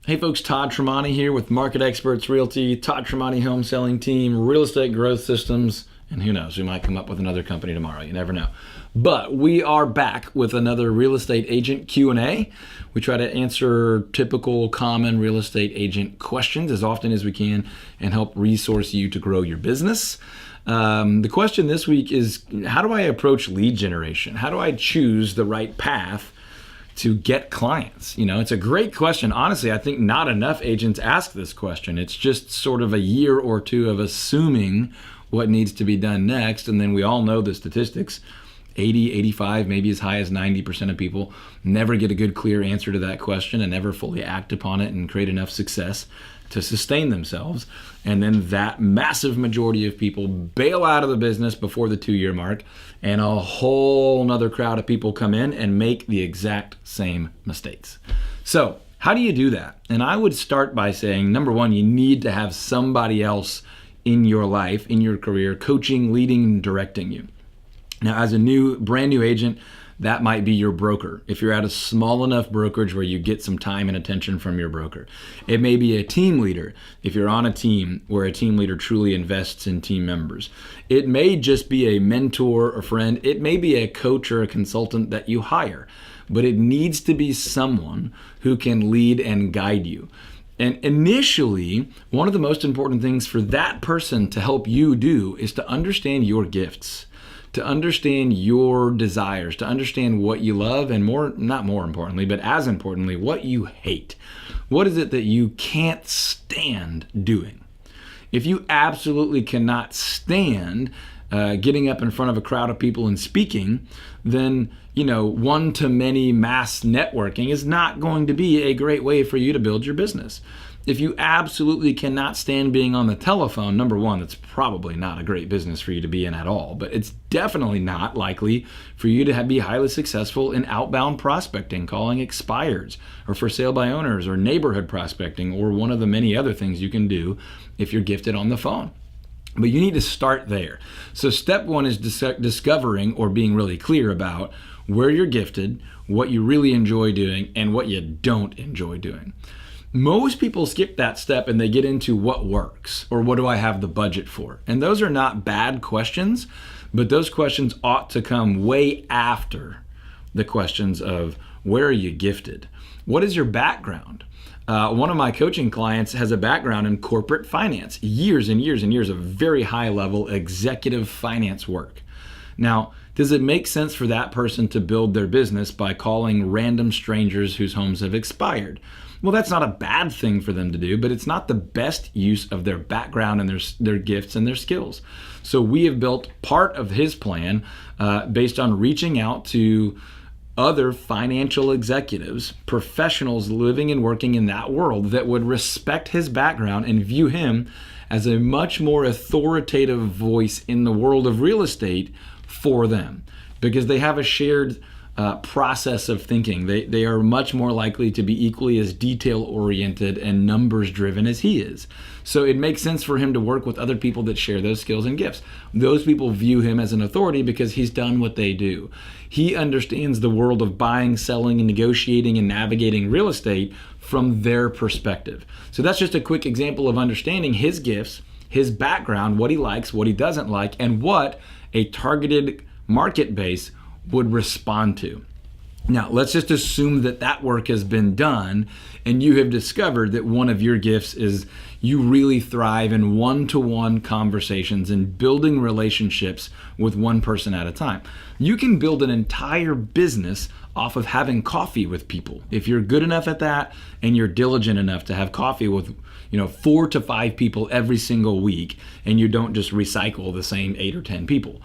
Hey folks, Todd Tramonte here with Market Experts Realty, Todd Tramonte Home Selling Team, Real Estate Growth Systems, and who knows, we might come up with another company tomorrow. You never know. But we are back with another real estate agent Q&A. We try to answer typical common real estate agent questions as often as we can and help resource you to grow your business. The question this week is, how do I approach lead generation? How do I choose the right path to get clients? You know, it's a great question. Honestly, I think not enough agents ask this question. It's just sort of a year or two of assuming what needs to be done next. And then we all know the statistics. 80, 85, maybe as high as 90% of people never get a good, clear answer to that question and never fully act upon it and create enough success to sustain themselves. And then that massive majority of people bail out of the business before the 2-year mark, and a whole nother crowd of people come in and make the exact same mistakes. So how do you do that? And I would start by saying, number one, you need to have somebody else in your life, in your career, coaching, leading, and directing you. Now, as a brand new agent, that might be your broker. If you're at a small enough brokerage where you get some time and attention from your broker. It may be a team leader if you're on a team where a team leader truly invests in team members. It may just be a mentor or friend. It may be a coach or a consultant that you hire, but it needs to be someone who can lead and guide you. And initially, one of the most important things for that person to help you do is to understand your gifts, to understand your desires, to understand what you love, and not more importantly, but as importantly, what you hate. What is it that you can't stand doing? If you absolutely cannot stand getting up in front of a crowd of people and speaking, then one-to-many mass networking is not going to be a great way for you to build your business. If you absolutely cannot stand being on the telephone, number one, that's probably not a great business for you to be in at all, but it's definitely not likely for you to be highly successful in outbound prospecting, calling expireds, or for sale by owners, or neighborhood prospecting, or one of the many other things you can do if you're gifted on the phone. But you need to start there. So step one is discovering or being really clear about where you're gifted, what you really enjoy doing, and what you don't enjoy doing. Most people skip that step and they get into what works or what do I have the budget for? And those are not bad questions, but those questions ought to come way after the questions of where are you gifted? What is your background? One of my coaching clients has a background in corporate finance, years and years and years of very high level executive finance work. Now, does it make sense for that person to build their business by calling random strangers whose homes have expired? Well, that's not a bad thing for them to do, but it's not the best use of their background and their gifts and their skills. So we have built part of his plan based on reaching out to other financial executives, professionals living and working in that world that would respect his background and view him as a much more authoritative voice in the world of real estate for them, because they have a shared process of thinking. They are much more likely to be equally as detail-oriented and numbers-driven as he is. So it makes sense for him to work with other people that share those skills and gifts. Those people view him as an authority because he's done what they do. He understands the world of buying, selling, and negotiating and navigating real estate from their perspective. So that's just a quick example of understanding his gifts, his background, what he likes, what he doesn't like, and what a targeted market base would respond to. Now, let's just assume that work has been done and you have discovered that one of your gifts is you really thrive in one-to-one conversations and building relationships with one person at a time. You can build an entire business off of having coffee with people. If you're good enough at that and you're diligent enough to have coffee with 4 to 5 people every single week, and you don't just recycle the same 8 or 10 people.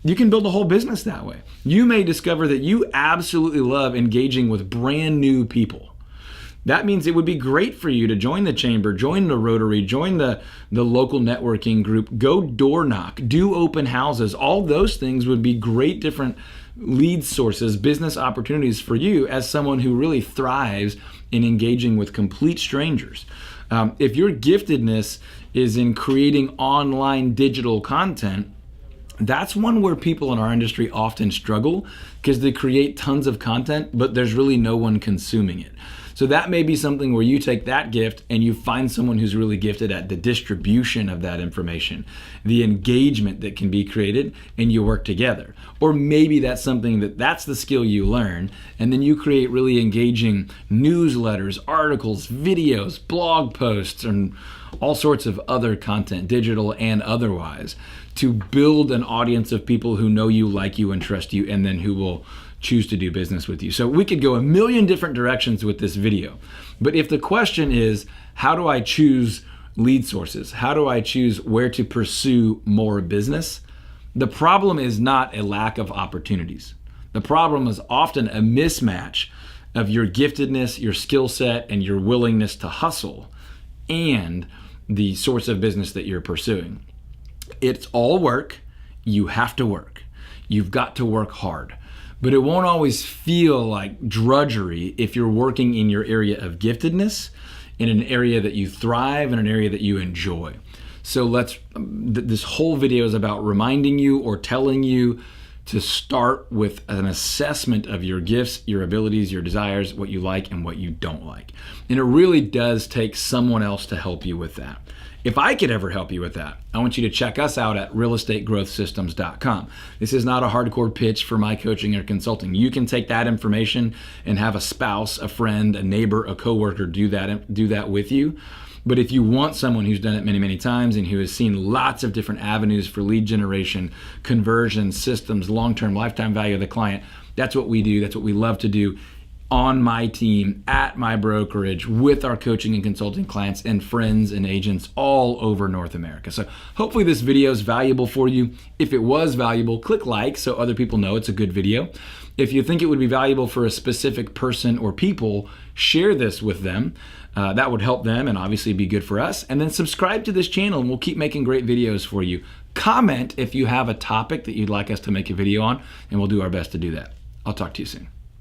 You can build a whole business that way. You may discover that you absolutely love engaging with brand new people. That means it would be great for you to join the chamber, join the Rotary, join the local networking group, go door knock, do open houses. All those things would be great different lead sources, business opportunities for you as someone who really thrives in engaging with complete strangers. If your giftedness is in creating online digital content, that's one where people in our industry often struggle because they create tons of content, but there's really no one consuming it. So that may be something where you take that gift and you find someone who's really gifted at the distribution of that information, the engagement that can be created, and you work together. Or maybe that's something that's the skill you learn, and then you create really engaging newsletters, articles, videos, blog posts, and all sorts of other content, digital and otherwise, to build an audience of people who know you, like you, and trust you, and then who will choose to do business with you. So we could go a million different directions with this video. But if the question is, how do I choose lead sources? How do I choose where to pursue more business? The problem is not a lack of opportunities. The problem is often a mismatch of your giftedness, your skill set, and your willingness to hustle, and the source of business that you're pursuing. It's all work. You have to work. You've got to work hard. But it won't always feel like drudgery if you're working in your area of giftedness, in an area that you thrive, in an area that you enjoy. So this whole video is about reminding you or telling you to start with an assessment of your gifts, your abilities, your desires, what you like and what you don't like. And it really does take someone else to help you with that. If I could ever help you with that, I want you to check us out at realestategrowthsystems.com. This is not a hardcore pitch for my coaching or consulting. You can take that information and have a spouse, a friend, a neighbor, a coworker do that with you. But if you want someone who's done it many, many times and who has seen lots of different avenues for lead generation, conversion, systems, long-term lifetime value of the client, that's what we do. That's what we love to do on my team, at my brokerage, with our coaching and consulting clients and friends and agents all over North America. So hopefully this video is valuable for you. If it was valuable, click like so other people know it's a good video. If you think it would be valuable for a specific person or people, share this with them. That would help them and obviously be good for us. And then subscribe to this channel and we'll keep making great videos for you. Comment if you have a topic that you'd like us to make a video on, and we'll do our best to do that. I'll talk to you soon.